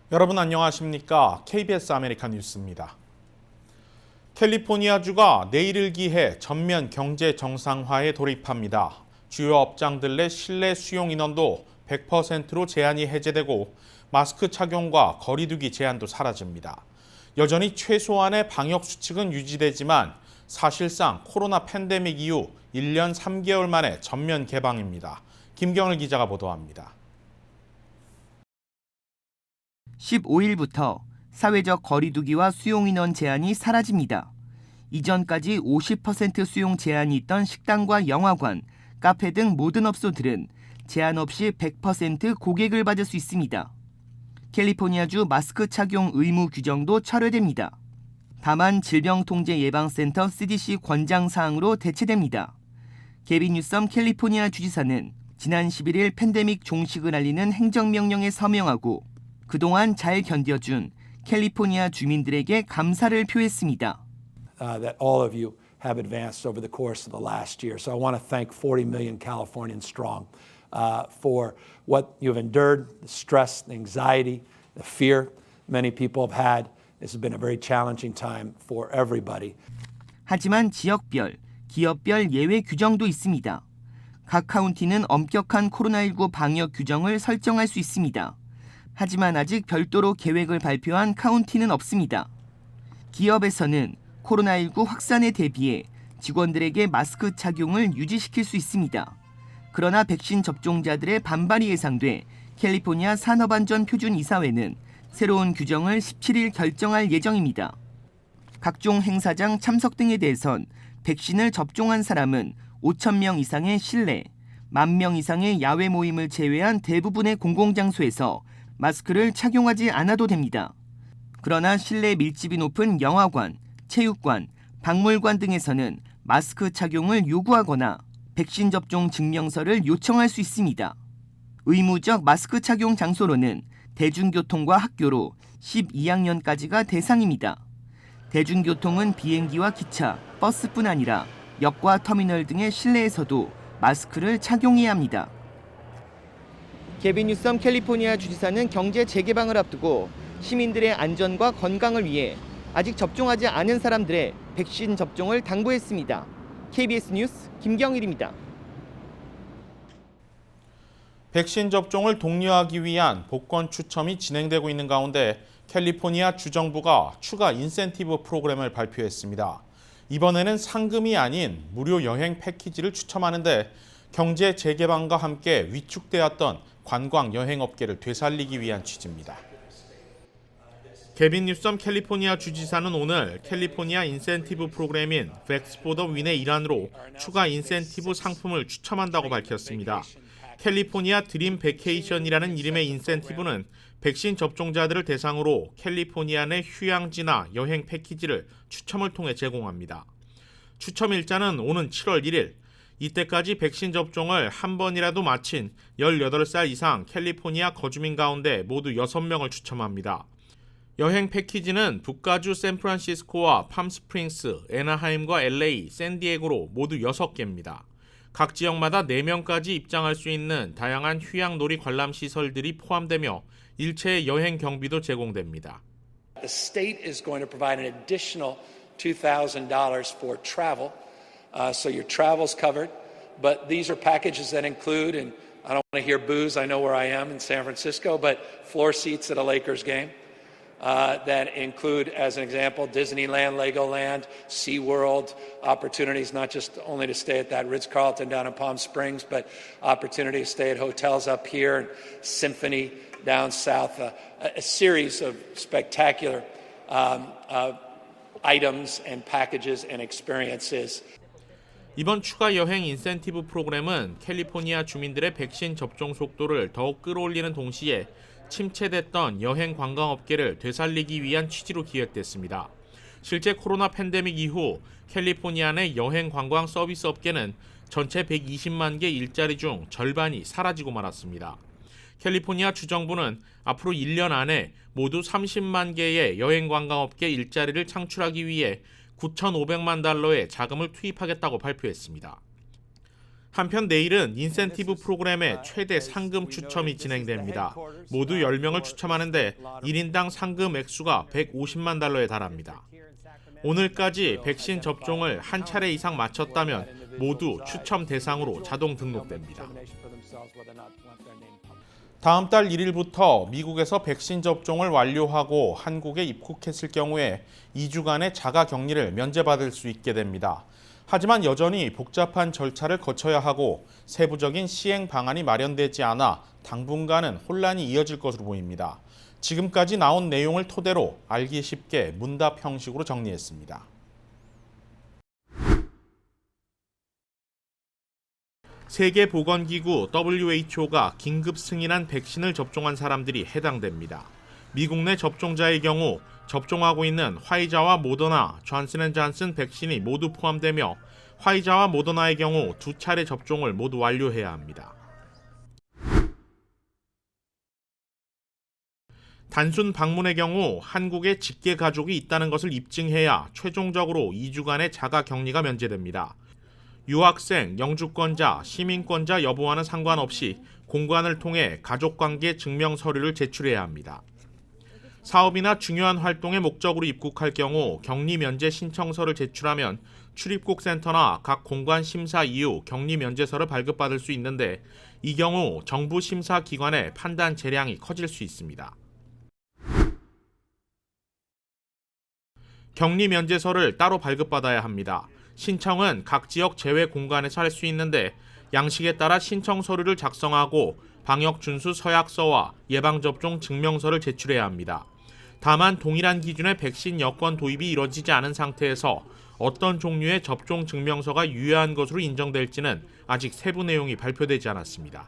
여러분 안녕하십니까? KBS 아메리칸 뉴스입니다. 캘리포니아주가 내일을 기해 전면 경제 정상화에 돌입합니다. 주요 업장들 내 실내 수용 인원도 100%로 제한이 해제되고 마스크 착용과 거리 두기 제한도 사라집니다. 여전히 최소한의 방역 수칙은 유지되지만 사실상 코로나 팬데믹 이후 1년 3개월 만에 전면 개방입니다. 김경을 기자가 보도합니다. 15일부터 사회적 거리 두기와 수용 인원 제한이 사라집니다. 이전까지 50% 수용 제한이 있던 식당과 영화관, 카페 등 모든 업소들은 제한 없이 100% 고객을 받을 수 있습니다. 캘리포니아주 마스크 착용 의무 규정도 철회됩니다. 다만 질병통제예방센터 CDC 권장 사항으로 대체됩니다. 게빈 뉴섬 캘리포니아 주지사는 지난 11일 팬데믹 종식을 알리는 행정명령에 서명하고 그동안 잘 견뎌준 캘리포니아 주민들에게 감사를 표했습니다. That all of you have advanced over the course of the last year. So I want to thank 40 million Californians strong for what you've endured, the stress, the anxiety, the fear many people have had. This has been a very challenging time for everybody. 하지만 지역별, 기업별 예외 규정도 있습니다. 각 카운티는 엄격한 코로나19 방역 규정을 설정할 수 있습니다. 하지만 아직 별도로 계획을 발표한 카운티는 없습니다. 기업에서는 코로나19 확산에 대비해 직원들에게 마스크 착용을 유지시킬 수 있습니다. 그러나 백신 접종자들의 반발이 예상돼 캘리포니아 산업안전표준이사회는 새로운 규정을 17일 결정할 예정입니다. 각종 행사장 참석 등에 대해선 백신을 접종한 사람은 5,000명 이상의 실내, 10,000명 이상의 야외 모임을 제외한 대부분의 공공장소에서 마스크를 착용하지 않아도 됩니다. 그러나 실내 밀집이 높은 영화관, 체육관, 박물관 등에서는 마스크 착용을 요구하거나 백신 접종 증명서를 요청할 수 있습니다. 의무적 마스크 착용 장소로는 대중교통과 학교로 12학년까지가 대상입니다. 대중교통은 비행기와 기차, 버스뿐 아니라 역과 터미널 등의 실내에서도 마스크를 착용해야 합니다. 게빈 뉴섬 캘리포니아 주지사는 경제 재개방을 앞두고 시민들의 안전과 건강을 위해 아직 접종하지 않은 사람들의 백신 접종을 당부했습니다. KBS 뉴스 김경일입니다. 백신 접종을 독려하기 위한 복권 추첨이 진행되고 있는 가운데 캘리포니아 주정부가 추가 인센티브 프로그램을 발표했습니다. 이번에는 상금이 아닌 무료 여행 패키지를 추첨하는데 경제 재개방과 함께 위축되었던 관광 여행업계를 되살리기 위한 취지입니다. 게빈 뉴섬 캘리포니아 주지사는 오늘 캘리포니아 인센티브 프로그램인 벡스 포 더 윈의 일환으로 추가 인센티브 상품을 추첨한다고 밝혔습니다. 캘리포니아 드림 베케이션이라는 이름의 인센티브는 백신 접종자들을 대상으로 캘리포니아 내 휴양지나 여행 패키지를 추첨을 통해 제공합니다. 추첨 일자는 오는 7월 1일, 이때까지 백신 접종을 한 번이라도 마친 18살 이상 캘리포니아 거주민 가운데 모두 6명을 추첨합니다. 여행 패키지는 북가주 샌프란시스코와 팜스프링스, 애나하임과 LA, 샌디에고로 모두 6개입니다. 각 지역마다 4명까지 입장할 수 있는 다양한 휴양놀이 관람시설들이 포함되며 일체의 여행 경비도 제공됩니다. The state is going to provide an additional $2,000 for travel. So your travel's covered, but these are packages that include, and I don't want to hear booze, I know where I am in San Francisco, but floor seats at a Lakers game. That include, as an example, Disneyland, Legoland, SeaWorld, opportunities not just only to stay at that Ritz-Carlton down in Palm Springs, but opportunity to stay at hotels up here and Symphony down south, a series of spectacular items and packages and experiences. 이번 추가 여행 인센티브 프로그램은 캘리포니아 주민들의 백신 접종 속도를 더욱 끌어올리는 동시에 침체됐던 여행 관광업계를 되살리기 위한 취지로 기획됐습니다. 실제 코로나 팬데믹 이후 캘리포니아 내 여행 관광 서비스 업계는 전체 120만 개 일자리 중 절반이 사라지고 말았습니다. 캘리포니아 주정부는 앞으로 1년 안에 모두 30만 개의 여행 관광업계 일자리를 창출하기 위해 $9,500만 달러의 자금을 투입하겠다고 발표했습니다. 한편 내일은 인센티브 프로그램의 최대 상금 추첨이 진행됩니다. 모두 10명을 추첨하는데 1인당 상금 액수가 150만 달러에 달합니다. 오늘까지 백신 접종을 한 차례 이상 마쳤다면 모두 추첨 대상으로 자동 등록됩니다. 다음 달 1일부터 미국에서 백신 접종을 완료하고 한국에 입국했을 경우에 2주간의 자가격리를 면제받을 수 있게 됩니다. 하지만 여전히 복잡한 절차를 거쳐야 하고 세부적인 시행 방안이 마련되지 않아 당분간은 혼란이 이어질 것으로 보입니다. 지금까지 나온 내용을 토대로 알기 쉽게 문답 형식으로 정리했습니다. 세계보건기구 WHO가 긴급 승인한 백신을 접종한 사람들이 해당됩니다. 미국 내 접종자의 경우 접종하고 있는 화이자와 모더나, 존슨앤존슨 백신이 모두 포함되며 화이자와 모더나의 경우 2차례 접종을 모두 완료해야 합니다. 단순 방문의 경우 한국에 직계 가족이 있다는 것을 입증해야 최종적으로 2주간의 자가격리가 면제됩니다. 유학생, 영주권자, 시민권자 여부와는 상관없이 공관을 통해 가족관계 증명 서류를 제출해야 합니다. 사업이나 중요한 활동의 목적으로 입국할 경우 격리 면제 신청서를 제출하면 출입국 센터나 각 공관 심사 이후 격리 면제서를 발급받을 수 있는데 이 경우 정부 심사 기관의 판단 재량이 커질 수 있습니다. 격리 면제서를 따로 발급받아야 합니다. 신청은 각 지역 제외 공간에서 할 수 있는데 양식에 따라 신청 서류를 작성하고 방역 준수 서약서와 예방접종 증명서를 제출해야 합니다. 다만 동일한 기준의 백신 여권 도입이 이뤄지지 않은 상태에서 어떤 종류의 접종 증명서가 유효한 것으로 인정될지는 아직 세부 내용이 발표되지 않았습니다.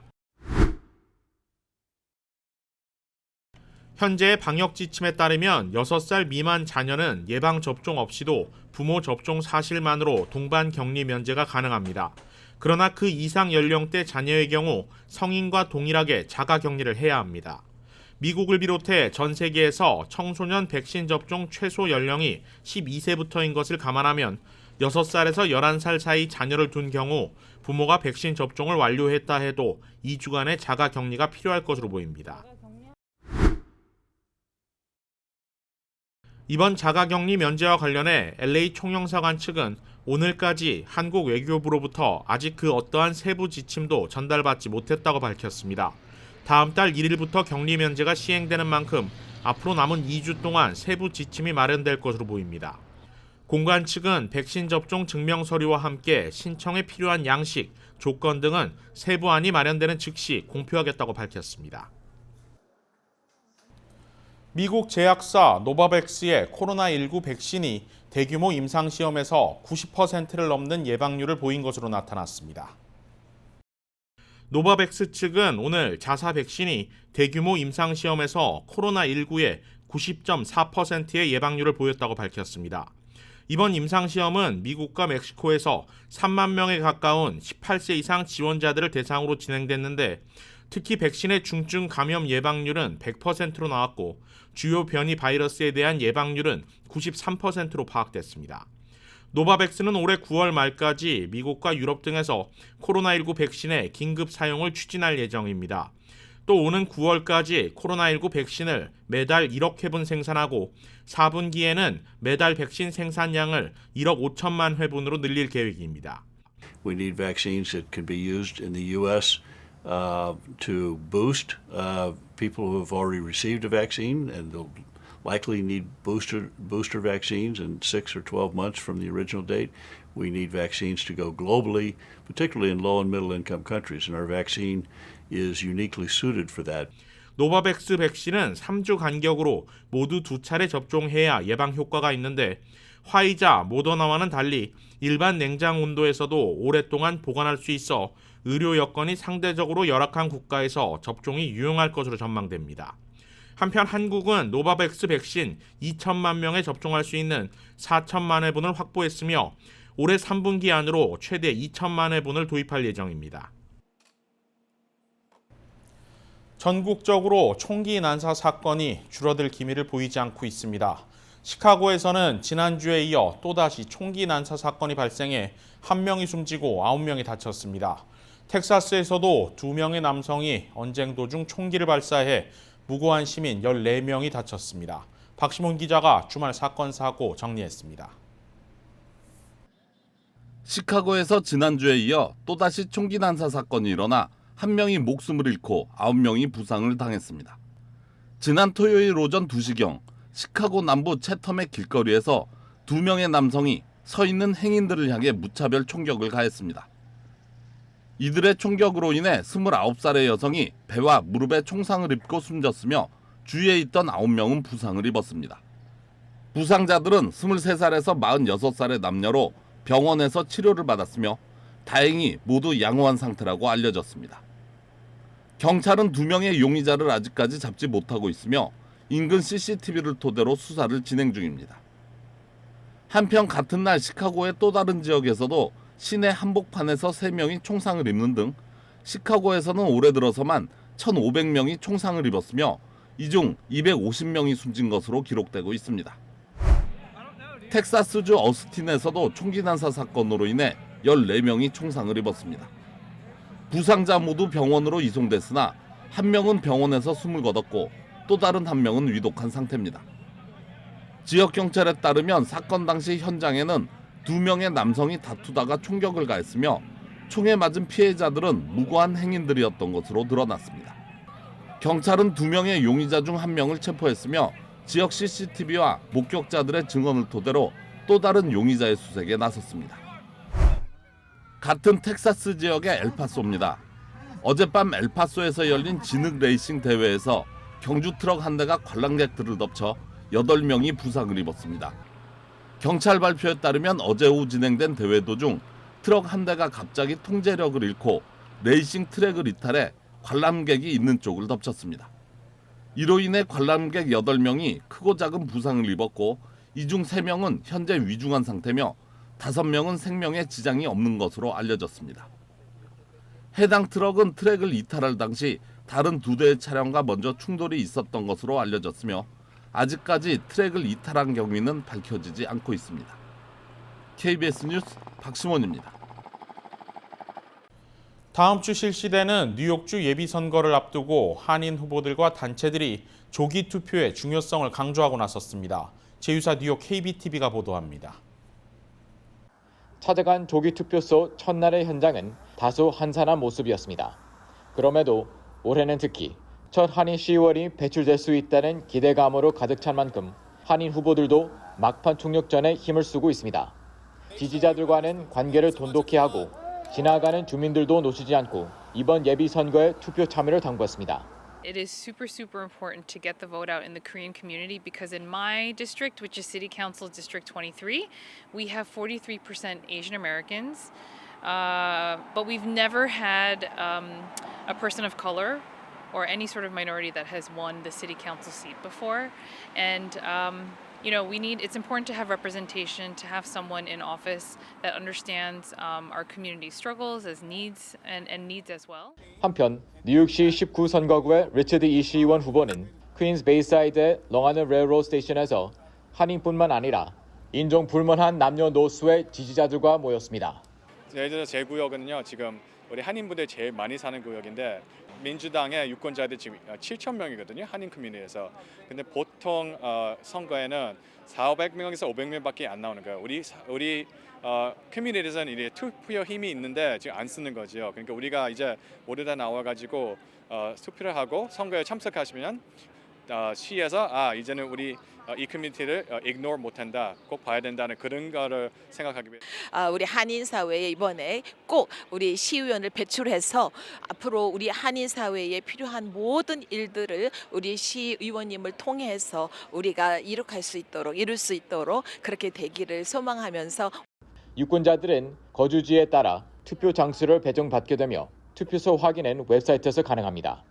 현재의 방역 지침에 따르면 6살 미만 자녀는 예방접종 없이도 부모 접종 사실만으로 동반 격리 면제가 가능합니다. 그러나 그 이상 연령대 자녀의 경우 성인과 동일하게 자가격리를 해야 합니다. 미국을 비롯해 전 세계에서 청소년 백신 접종 최소 연령이 12세부터인 것을 감안하면 6살에서 11살 사이 자녀를 둔 경우 부모가 백신 접종을 완료했다 해도 2주간의 자가격리가 필요할 것으로 보입니다. 이번 자가격리 면제와 관련해 LA 총영사관 측은 오늘까지 한국 외교부로부터 아직 그 어떠한 세부 지침도 전달받지 못했다고 밝혔습니다. 다음 달 1일부터 격리 면제가 시행되는 만큼 앞으로 남은 2주 동안 세부 지침이 마련될 것으로 보입니다. 공관 측은 백신 접종 증명 서류와 함께 신청에 필요한 양식, 조건 등은 세부안이 마련되는 즉시 공표하겠다고 밝혔습니다. 미국 제약사 노바백스의 코로나19 백신이 대규모 임상시험에서 90%를 넘는 예방률을 보인 것으로 나타났습니다. 노바백스 측은 오늘 자사 백신이 대규모 임상시험에서 코로나19의 90.4%의 예방률을 보였다고 밝혔습니다. 이번 임상시험은 미국과 멕시코에서 3만 명에 가까운 18세 이상 지원자들을 대상으로 진행됐는데 특히 백신의 중증 감염 예방률은 100%로 나왔고 주요 변이 바이러스에 대한 예방률은 93%로 파악됐습니다. 노바백스는 올해 9월 말까지 미국과 유럽 등에서 코로나19 백신의 긴급 사용을 추진할 예정입니다. 또 오는 9월까지 코로나19 백신을 매달 1억 회분 생산하고 4분기에는 매달 백신 생산량을 1억 5천만 회분으로 늘릴 계획입니다. We need vaccines that can be used in the U.S. To boost people who have already received a vaccine, and they'll likely need booster vaccines in 6 or 12 months from the original date. We need vaccines to go globally, particularly in low and middle income countries, and our vaccine is uniquely suited for that. 노바백스 백신은 3주 간격으로 모두 2차례 접종해야 예방 효과가 있는데 화이자, 모더나와는 달리 일반 냉장 온도에서도 오랫동안 보관할 수 있어 의료 여건이 상대적으로 열악한 국가에서 접종이 유용할 것으로 전망됩니다. 한편 한국은 노바백스 백신 2천만 명에 접종할 수 있는 4천만 회분을 확보했으며 올해 3분기 안으로 최대 2천만 회분을 도입할 예정입니다. 전국적으로 총기 난사 사건이 줄어들 기미를 보이지 않고 있습니다. 시카고에서는 지난주에 이어 또다시 총기 난사 사건이 발생해 1명이 숨지고 9명이 다쳤습니다. 텍사스에서도 2명의 남성이 언쟁 도중 총기를 발사해 무고한 시민 14명이 다쳤습니다. 박시몬 기자가 주말 사건 사고 정리했습니다. 시카고에서 지난주에 이어 또다시 총기 난사 사건이 일어나 1명이 목숨을 잃고 9명이 부상을 당했습니다. 지난 토요일 오전 2시경 시카고 남부 채텀의 길거리에서 2명의 남성이 서 있는 행인들을 향해 무차별 총격을 가했습니다. 이들의 총격으로 인해 29살의 여성이 배와 무릎에 총상을 입고 숨졌으며 주위에 있던 9명은 부상을 입었습니다. 부상자들은 23살에서 46살의 남녀로 병원에서 치료를 받았으며 다행히 모두 양호한 상태라고 알려졌습니다. 경찰은 2명의 용의자를 아직까지 잡지 못하고 있으며 인근 CCTV를 토대로 수사를 진행 중입니다. 한편 같은 날 시카고의 또 다른 지역에서도 시내 한복판에서 3명이 총상을 입는 등 시카고에서는 올해 들어서만 1,500명이 총상을 입었으며 이 중 250명이 숨진 것으로 기록되고 있습니다. 텍사스주 어스틴에서도 총기 난사 사건으로 인해 14명이 총상을 입었습니다. 부상자 모두 병원으로 이송됐으나 1명은 병원에서 숨을 거뒀고 또 다른 1명은 위독한 상태입니다. 지역 경찰에 따르면 사건 당시 현장에는 2명의 남성이 다투다가 총격을 가했으며 총에 맞은 피해자들은 무고한 행인들이었던 것으로 드러났습니다. 경찰은 2명의 용의자 중 1명을 체포했으며 지역 CCTV와 목격자들의 증언을 토대로 또 다른 용의자의 수색에 나섰습니다. 같은 텍사스 지역의 엘파소입니다. 어젯밤 엘파소에서 열린 진흙 레이싱 대회에서 경주 트럭 한 대가 관람객들을 덮쳐 8명이 부상을 입었습니다. 경찰 발표에 따르면 어제 오후 진행된 대회 도중 트럭 한 대가 갑자기 통제력을 잃고 레이싱 트랙을 이탈해 관람객이 있는 쪽을 덮쳤습니다. 이로 인해 관람객 8명이 크고 작은 부상을 입었고 이 중 3명은 현재 위중한 상태며 5명은 생명에 지장이 없는 것으로 알려졌습니다. 해당 트럭은 트랙을 이탈할 당시 다른 2대의 차량과 먼저 충돌이 있었던 것으로 알려졌으며 아직까지 트랙을 이탈한 경위는 밝혀지지 않고 있습니다. KBS 뉴스 박시몬입니다. 다음 주 실시되는 뉴욕주 예비선거를 앞두고 한인 후보들과 단체들이 조기 투표의 중요성을 강조하고 나섰습니다. 제휴사 뉴욕 KBTV가 보도합니다. 찾아간 조기 투표소 첫날의 현장은 다소 한산한 모습이었습니다. 그럼에도 올해는 특히 첫 한인 시의원이 배출될 수 있다는 기대감으로 가득 찬 만큼 한인 후보들도 막판 총력전에 힘을 쓰고 있습니다. 지지자들과는 관계를 돈독히 하고 지나가는 주민들도 놓치지 않고 이번 예비 선거에 투표 참여를 당부했습니다. It is super important to get the vote out in the Korean community because in my district, which is City Council District 23, we have 43% Asian Americans, but we've never had a person of color or any sort of minority that has won the city council seat before. And it's important to have representation, to have someone in office that understands our community struggles as needs and needs as well. 한편 뉴욕시 19선거구의 리처드 이 시의원 후보는 퀸즈 베이사이드의 롱아일랜드 레일로드 스테이션에서 한인뿐만 아니라 인종 불문한 남녀노소의 지지자들과 모였습니다. 예를 들어 제 구역은요, 지금 우리 한인분들 제일 많이 사는 구역인데 민주당의 유권자들 지금 7,000명이거든요. 한인 커뮤니티에서. 근데 보통 선거에는 400명에서 500명밖에 안 나오는 거예요. 우리 커뮤니티에서는 이제 투표 힘이 있는데 지금 안 쓰는 거죠. 그러니까 우리가 이제 모두 다 나와가지고 투표를 하고 선거에 참석하시면 시에서 이제는 우리 이 커뮤니티를 ignore 못한다, 꼭 봐야 된다는 그런 거를 생각하기 위해 우리 한인 사회에 이번에 꼭 우리 시의원을 배출해서 앞으로 우리 한인 사회에 필요한 모든 일들을 우리 시의원님을 통해서 우리가 이룰 수 있도록 그렇게 되기를 소망하면서 유권자들은 거주지에 따라 투표 장소를 배정받게 되며 투표소 확인은 웹사이트에서 가능합니다.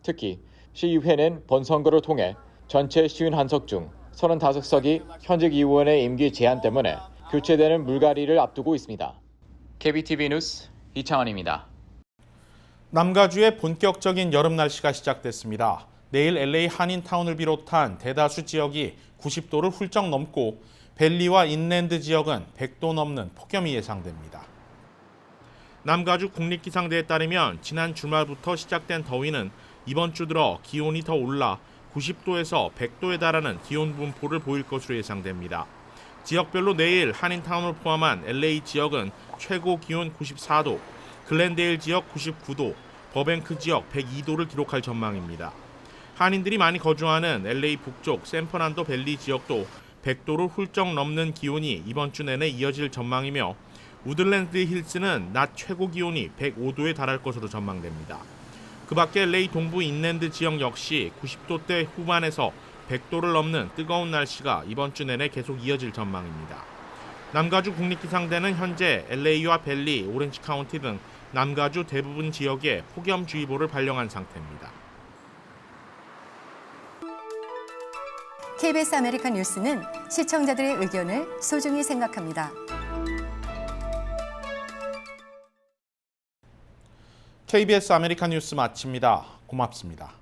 특히 시의회는 본선거를 통해 전체 51석 중 35석이 현직 의원의 임기 제한 때문에 교체되는 물갈이를 앞두고 있습니다. KBTV 뉴스 이창원입니다. 남가주의 본격적인 여름 날씨가 시작됐습니다. 내일 LA 한인타운을 비롯한 대다수 지역이 90도를 훌쩍 넘고 밸리와 인랜드 지역은 100도 넘는 폭염이 예상됩니다. 남가주 국립기상대에 따르면 지난 주말부터 시작된 더위는 이번 주 들어 기온이 더 올라 90도에서 100도에 달하는 기온 분포를 보일 것으로 예상됩니다. 지역별로 내일 한인타운을 포함한 LA 지역은 최고 기온 94도, 글렌데일 지역 99도, 버뱅크 지역 102도를 기록할 전망입니다. 한인들이 많이 거주하는 LA 북쪽 샌퍼난도 밸리 지역도 100도를 훌쩍 넘는 기온이 이번 주 내내 이어질 전망이며 우드랜드 힐스는 낮 최고 기온이 105도에 달할 것으로 전망됩니다. 그 밖에 LA 동부 인랜드 지역 역시 90도대 후반에서 100도를 넘는 뜨거운 날씨가 이번 주 내내 계속 이어질 전망입니다. 남가주 국립기상대는 현재 LA와 밸리, 오렌지 카운티 등 남가주 대부분 지역에 폭염주의보를 발령한 상태입니다. KBS 아메리칸 뉴스는 시청자들의 의견을 소중히 생각합니다. KBS 아메리칸 뉴스 마칩니다. 고맙습니다.